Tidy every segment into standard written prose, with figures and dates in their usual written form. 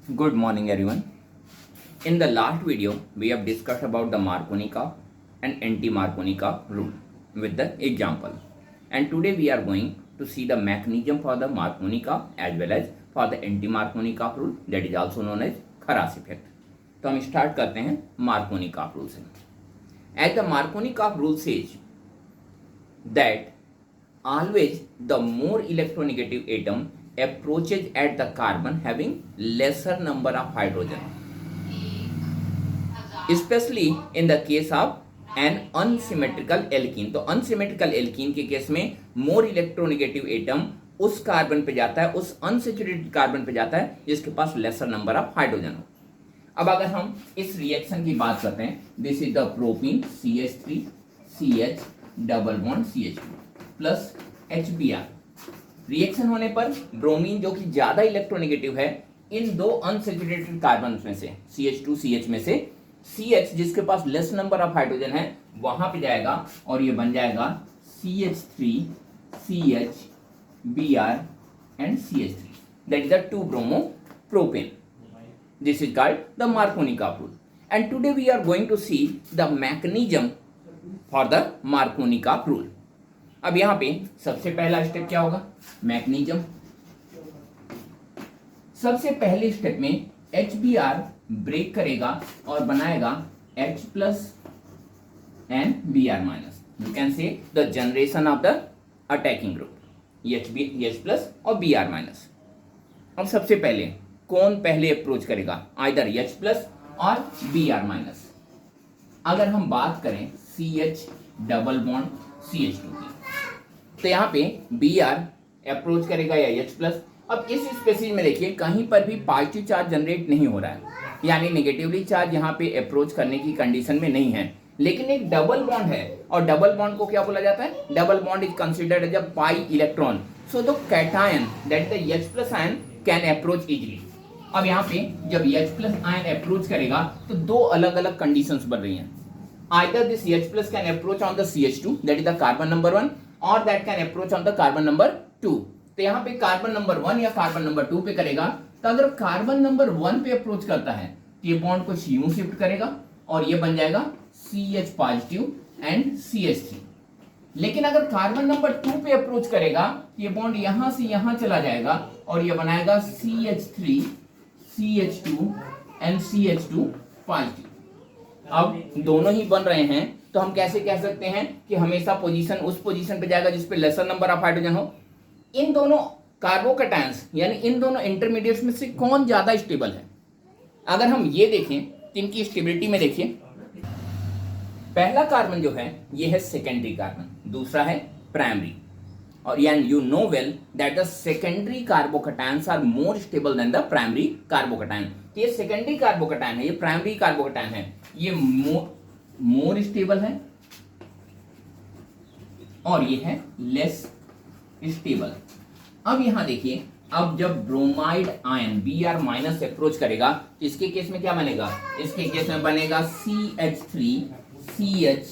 Good morning, everyone. In the last video, we have discussed about the Marconi-Karp and anti-Marconi-Karp rule with the example. And today we are going to see the mechanism for the Marconi-Karp as well as for the anti-Marconi-Karp rule, that is also known as Kharas effect. तो हम start करते हैं Marconi-Karp rule से. As the Marconi-Karp rule says that always the more electronegative atom approaches at the carbon having lesser number of hydrogen, especially in the case of an unsymmetrical alkene. तो unsymmetrical alkene के case में more electronegative atom उस carbon पे जाता है, उस unsaturated carbon पे जाता है जिसके पास lesser number of hydrogen हो. अब अगर हम इस रिएक्शन की बात करते हैं, this is the propene CH3 CH double bond CH2 plus HBr. Reaction होने पर ब्रोमीन जो कि ज्यादा इलेक्ट्रोनेगेटिव है, इन दो अनसैचुरेटेड कार्बन में से CH2 CH में से CH जिसके पास लेस नंबर ऑफ हाइड्रोजन है वहां पे जाएगा और ये बन जाएगा CH3 CH Br and CH3. That is the 2 bromo propane. This is called the Marconi-Karp rule. And today we are going to see the mechanism for the Marconi-Karp rule. अब यहाँ पे सबसे पहला स्टेप क्या होगा? मैकेनिज्म. सबसे पहले step में HBr ब्रेक करेगा और बनाएगा H plus and Br minus. You can say the generation of the attacking group H plus और Br माइनस. अब सबसे पहले कौन पहले अप्रोच करेगा? आइदर H प्लस और Br माइनस. अगर हम बात करें CH डबल बॉन्ड CH2 की, तो यहाँ पे Br अप्रोच करेगा या H प्लस. अब इस स्पेसिस में देखिए कहीं पर भी पॉजिटिव चार्ज जनरेट नहीं हो रहा है, यानी नेगेटिवली चार्ज यहाँ पे अप्रोच करने की कंडीशन में नहीं है, लेकिन एक डबल बॉन्ड है और डबल बॉन्ड को क्या बोला जाता है? Double bond is considered as a pi electron. So the cation that the H plus ion can approach easily. अब यहाँ पे जब H प्लस आयन अप्रोच करेगा तो दो अलग अलग कंडीशंस बन रही हैं. Either this H plus can approach on the CH2 that is the carbon number 1 और that can approach on the carbon number 2. तो यहाँ पे कार्बन नंबर 1 या कार्बन नंबर 2 पे करेगा. तो अगर कार्बन नंबर 1 पे अप्रोच करता है तो ये बॉन्ड को यूं शिफ्ट करेगा और ये बन जाएगा CH पॉजिटिव एंड CH3. लेकिन अगर कार्बन नंबर 2 पे अप्रोच करेगा ये बॉन्ड यहां से यहां चला जाएगा और ये बनाएगा CH3 CH2 and CH2 positive. अब दोनों ही बन रहे हैं तो हम कैसे कह सकते हैं कि हमेशा पोजीशन उस पोजीशन पे जाएगा जिस पे लेसर नंबर ऑफ हाइड्रोजन हो. इन दोनों कार्बोकैटायंस यानी इन दोनों इंटरमीडिएट्स में से कौन ज्यादा स्टेबल है? अगर हम ये देखें तो इनकी स्टेबिलिटी में देखिए, पहला कार्बन जो है ये है सेकेंडरी कार्बन, दूसरा है प्राइमरी. और यानी you know well that the secondary carbocations are more stable than the primary carbocation. तो ये सेकेंडरी कार्बोकैटायन है, ये प्राइमरी कार्बोकैटायन है, ये मोर स्टेबल है और ये है लेस स्टेबल. अब यहां देखिए, अब जब bromide ion Br minus approach करेगा तो इसके केस में क्या बनेगा? इसके केस में बनेगा CH3 CH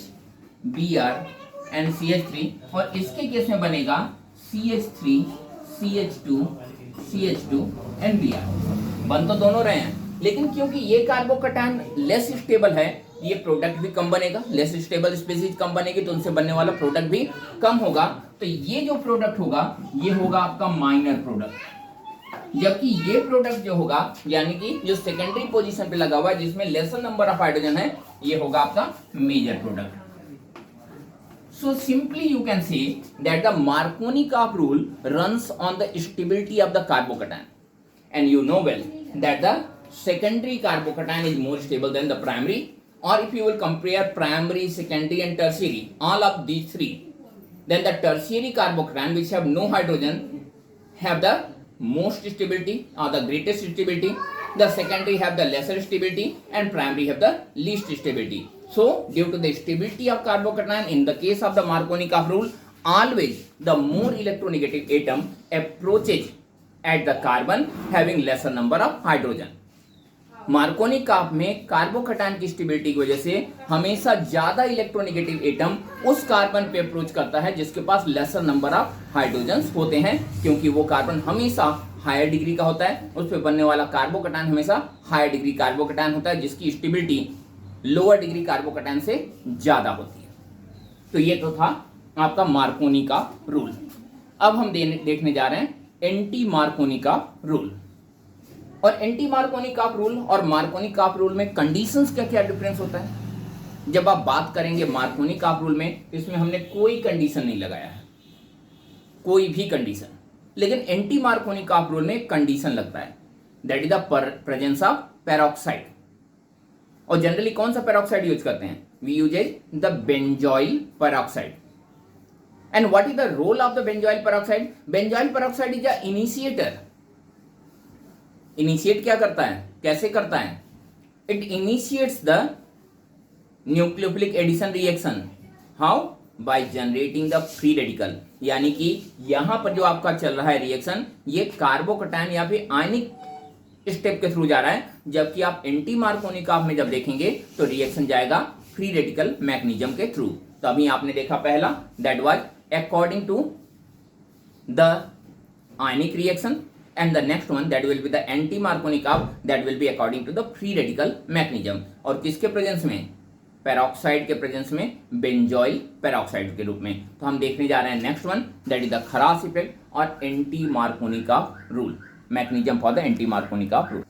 Br and CH3 और इसके केस में बनेगा CH3 CH2 CH2 and Br. बन तो दोनों रहे हैं, लेकिन क्योंकि ये कार्बोकैटायन लेस स्टेबल है ये प्रोडक्ट भी कम बनेगा. लेस स्टेबल स्पीशीज कम बनेगी तो उनसे बनने वाला प्रोडक्ट भी कम होगा. तो ये जो प्रोडक्ट होगा ये होगा आपका माइनर प्रोडक्ट, जबकि ये प्रोडक्ट जो होगा यानी कि जो सेकेंडरी पोजीशन पे लगा हुआ है जिसमें लेसर नंबर ऑफ हाइड्रोजन है ये होगा आपका major product. So simply you can say that the Marconi-Karp rule runs on the stability of the carbocation, and you know well that the secondary carbocation is more stable than the primary. Or if you will compare primary, secondary and tertiary, all of these three, then the tertiary carbocation which have no hydrogen have the most stability or the greatest stability. The secondary have the lesser stability and primary have the least stability. So due to the stability of carbocation in the case of the Marconi-Karp rule, always the more electronegative atom approaches at the carbon having lesser number of hydrogen. Markovnikov carp में carbocation की stability की वजह से हमेशा ज्यादा electronegative atom उस carbon पे approach करता है जिसके पास लेसर नंबर ऑफ हाइड्रोजन्स होते हैं, क्योंकि वो कार्बन हमेशा हायर डिग्री का होता है, उस पर बनने वाला कार्बोकैटायन हमेशा हायर डिग्री कार्बोकैटायन होता है, जिसकी स्टेबिलिटी लोअर डिग्री कार्बोकैटायन से ज्यादा होती है। तो ये तो था आपका मार्कोनी का रूल। अब हम देखने जा रहे हैं एंटी मार्कोनी का रूल। और एंटी मार्कोनी का रूल और मार्कोनी का रूल में कंडीशंस क्या क्या डिफरेंस होता है। जब आप बात करेंगे मार्कोनी का रूल में, इसमें हमने कोई कंडीशन नहीं लगाया है, कोई भी कंडीशन। लेकिन एंटी मार्कोनी का रूल में कंडीशन लगता है, that is the presence of peroxide. और जनरली कौन सा पेरोक्साइड यूज करते हैं? We use the benzoyl peroxide. And what is the role of the benzoyl peroxide? Benzoyl peroxide is a initiator. Initiate क्या करता है, कैसे करता है? It initiates the nucleophilic addition reaction. How? By generating the free radical. यानी कि यहां पर जो आपका चल रहा है रिएक्शन, ये कार्बोकैटायन या फिर आयनिक स्टेप के थ्रू जा रहा है, जबकि आप एंटी मार्कोनी का में जब देखेंगे तो रिएक्शन जाएगा फ्री रेडिकल मैकेनिज्म के थ्रू। तो अभी आपने देखा पहला, that was according to the ionic reaction, and the next one that will be the anti-Marconi curve, that will be according to the free radical mechanism। और किसके presence में? Peroxide के प्रेजेंस में, बेंजॉइल पेरोक्साइड के रूप में। तो हम देखने जा रहे हैं next one, that is the Kharasch effect और एंटी मार्कोनी का rule, mechanism for the anti Markovnikov का रूल।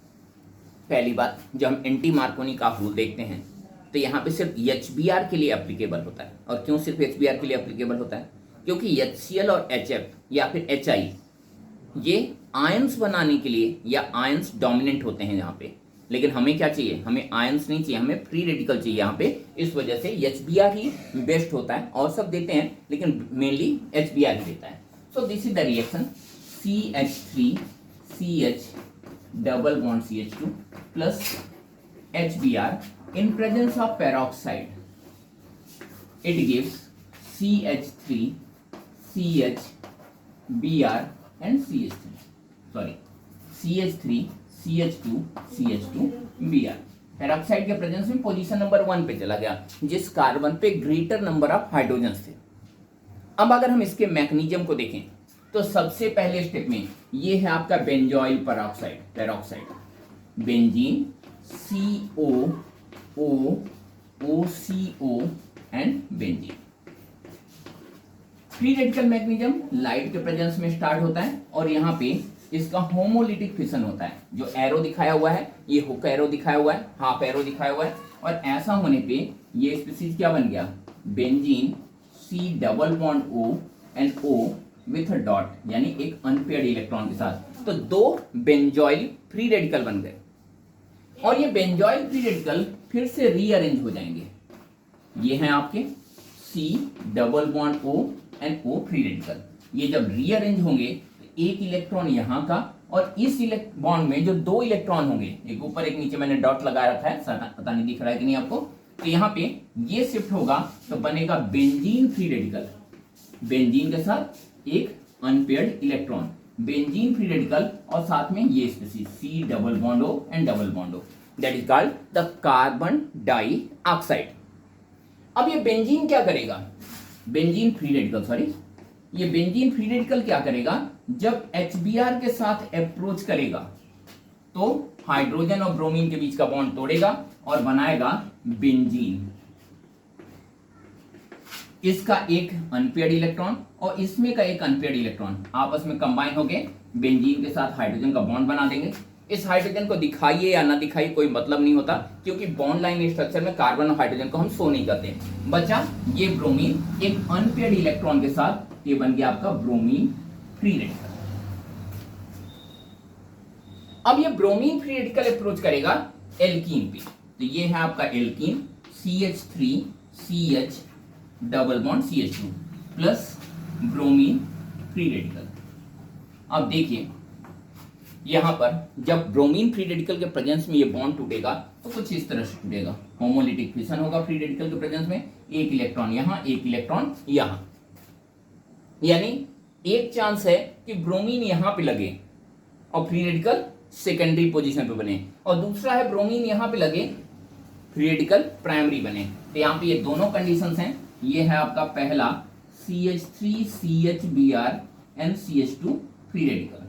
पहली बात, जब हम एंटी मार्कोनी का रूल देखते हैं तो यहाँ पे सिर्फ HBr के लिए एप्लीकेबल होता है। और क्यों सिर्फ HBr के लिए एप्लीकेबल होता है? क्योंकि HCl और HF या फिर HI ये आयंस बनाने के लिए या आयंस डोमिनेंट होते हैं यहाँ पे। लेकिन हमें क्या चाहिए? हमें आयंस नहीं चाहिए, हमें फ्री रेडिकल चाहिए यहाँ पे। इस वजह से HBr ही बेस्ट होता है। और सब देते हैं लेकिन मेनली HBr ही देता है। So this is the reaction CH3CH double bond CH2 plus HBr in presence of peroxide. It gives CH3 CHBr and CH3, sorry CH3 CH2 CH2Br। Peroxide के प्रेजेंस में पोजीशन नंबर 1 पे चला गया, जिस carbon पे greater number of hydrogen थे। अब अगर हम इसके मैकेनिज्म को देखें तो सबसे पहले स्टेप में ये है आपका benzoyl peroxide, benzene COOCO and benzene. Free radical mechanism light के प्रेजेंस में स्टार्ट होता है और यहाँ पे इसका होमोलिटिक फिशन होता है। जो एरो दिखाया हुआ है, ये हुक एरो दिखाया हुआ है, हाफ एरो दिखाया हुआ है। और ऐसा होने पे ये स्पीसीज क्या बन गया? Benzene C double bond O and O with dot, यानी एक अनपेयर्ड इलेक्ट्रॉन के साथ। तो दो बेंजॉइल फ्री रेडिकल बन गए। और ये बेंजॉइल फ्री रेडिकल फिर से रीअरेंज हो जाएंगे। ये हैं आपके C double bond O and O free radical. ये जब रीअरेंज होंगे तो एक इलेक्ट्रॉन यहाँ का और इस बॉन्ड में जो दो इलेक्ट्रॉन होंगे, एक ऊपर एक नीचे, मैंने डॉट लगा रखा है, पता नहीं दिख रहा है कि नहीं आपको। तो यहाँ पे ये शिफ्ट होगा तो बनेगा बेंजीन फ्री रेडिकल, बेंजीन के साथ एक unpaired electron, benzene free radical और साथ में ये species C double bond O and double bond O, that is called the carbon dioxide. अब ये बेंजीन क्या करेगा? बेंजीन फ्री रेडिकल, सॉरी, ये बेंजीन फ्री रेडिकल क्या करेगा? जब HBr के साथ अप्रोच करेगा तो हाइड्रोजन और ब्रोमीन के बीच का बॉन्ड तोड़ेगा और बनाएगा बेंजीन। इसका एक अनपेयर्ड इलेक्ट्रॉन और इसमें का एक अनपेयर्ड इलेक्ट्रॉन आपस में कंबाइन होके बेंजीन के साथ हाइड्रोजन का बॉन्ड बना देंगे। इस हाइड्रोजन को दिखाइए या ना दिखाइए कोई मतलब नहीं होता, क्योंकि बॉन्ड लाइन स्ट्रक्चर में कार्बन और हाइड्रोजन को हम शो नहीं करते। बचा ये ब्रोमीन एक अनपेयर्ड इलेक्ट्रॉन के साथ, ये बन गया आपका ब्रोमीन फ्री रेडिकल। अब ये ब्रोमीन फ्री रेडिकल अप्रोच करेगा एल्कीन पे, तो ये है आपका alkene CH3CH double bond CH2 plus bromine free radical. अब देखिए यहां पर जब ब्रोमीन फ्री रेडिकल के प्रेजेंस में ये बॉन्ड टूटेगा तो कुछ इस तरह से टूटेगा, होमोलिटिक फिशन होगा फ्री रेडिकल के प्रेजेंस में, एक इलेक्ट्रॉन यहां, एक इलेक्ट्रॉन यहां। यानी एक चांस है कि ब्रोमीन यहां पे लगे और फ्री रेडिकल सेकेंडरी पोजीशन पे बने, और दूसरा है ब्रोमीन यहां पे लगे, फ्री रेडिकल प्राइमरी बने। तो यहां पे ये दोनों कंडीशंस हैं। ये है आपका पहला CH3CHBr and CH2 free radical.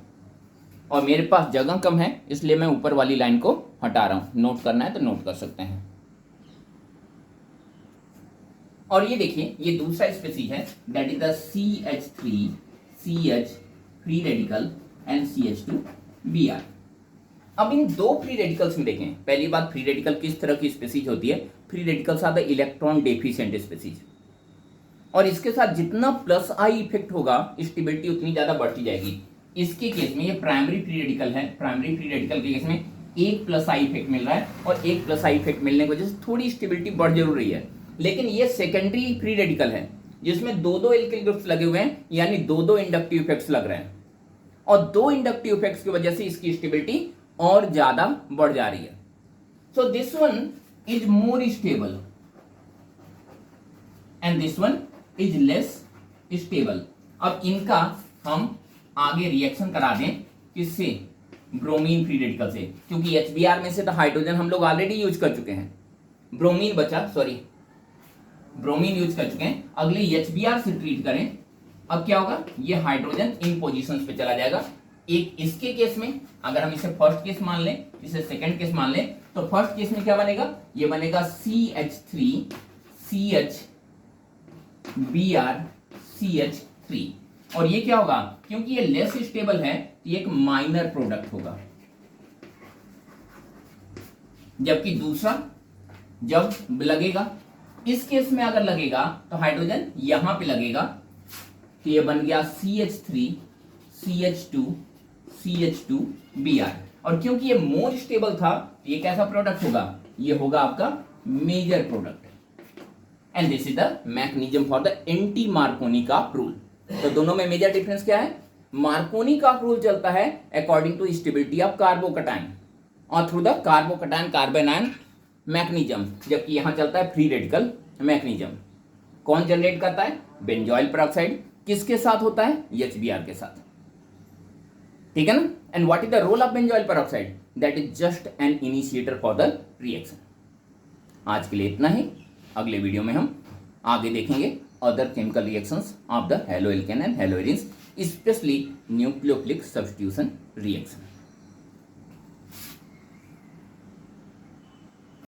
और मेरे पास जगह कम है इसलिए मैं ऊपर वाली लाइन को हटा रहा हूं। नोट करना है तो नोट कर सकते हैं। और ये देखिए ये दूसरा स्पीसीज है that is the CH3 CH free radical and CH2Br। अब इन दो फ्री रेडिकल्स में देखें, पहली बात फ्री रेडिकल किस तरह की स्पीसीज होती है। Free radicals are the electron deficient species, और इसके साथ जितना प्लस आई इफेक्ट होगा स्टेबिलिटी उतनी ज्यादा बढ़ती जाएगी। इसके केस में ये प्राइमरी फ्री रेडिकल है, प्राइमरी फ्री रेडिकल के केस में एक प्लस आई इफेक्ट मिल रहा है, और एक प्लस आई इफेक्ट मिलने की वजह से थोड़ी स्टेबिलिटी बढ़ जरूर रही है। लेकिन ये सेकेंडरी फ्री रेडिकल है जिसमें दो दो एल्किल ग्रुप्स लगे हुए हैं, यानी दो दो इंडक्टिव इफेक्ट्स लग रहे हैं, और दो इंडक्टिव इफेक्ट्स की वजह से इसकी स्टेबिलिटी और ज्यादा बढ़ जा रही है। So this one is more stable and this one is less stable. अब इनका हम आगे रिएक्शन करा दें किससे, ब्रोमीन फ्री रेडिकल से, क्योंकि HBr में से तो हाइड्रोजन हम लोग ऑलरेडी यूज कर चुके हैं, ब्रोमीन बचा, सॉरी ब्रोमीन यूज कर चुके हैं। अगले HBr से ट्रीट करें, अब क्या होगा, ये हाइड्रोजन इन पोजीशंस पे चला जाएगा। एक इसके केस में अगर हम इसे फर्स्ट केस मान लें, इसे सेकंड केस मान लें, तो फर्स्ट केस में क्या बनेगा, ये बनेगा CH3 CH Br CH3, और ये क्या होगा, क्योंकि ये लेस स्टेबल है तो ये एक माइनर प्रोडक्ट होगा। जबकि दूसरा जब लगेगा, इस केस में अगर लगेगा तो हाइड्रोजन यहां पे लगेगा, तो ये बन गया CH3 CH2 CH2Br, और क्योंकि ये मोर स्टेबल था ये कैसा प्रोडक्ट होगा, ये होगा आपका major product. And this is the mechanism for the anti Markovnikov rule. तो दोनों में मेजर डिफरेंस क्या है, मार्कोनी-काप रूल चलता है according to stability of carbocation और through the carbocation carbon ion mechanism, जबकि यहां चलता है फ्री रेडिकल मैकेनिज्म। कौन जनरेट करता है, बेंजोइल पेरोक्साइड, किसके साथ होता है, HBr के साथ, ठीक है ना। And what is the role of benzoyl peroxide, that is just an initiator for the reaction. आज के लिए इतना ही, अगले वीडियो में हम आगे देखेंगे other chemical reactions of the haloalkane and haloarenes, specially nucleophilic substitution reaction.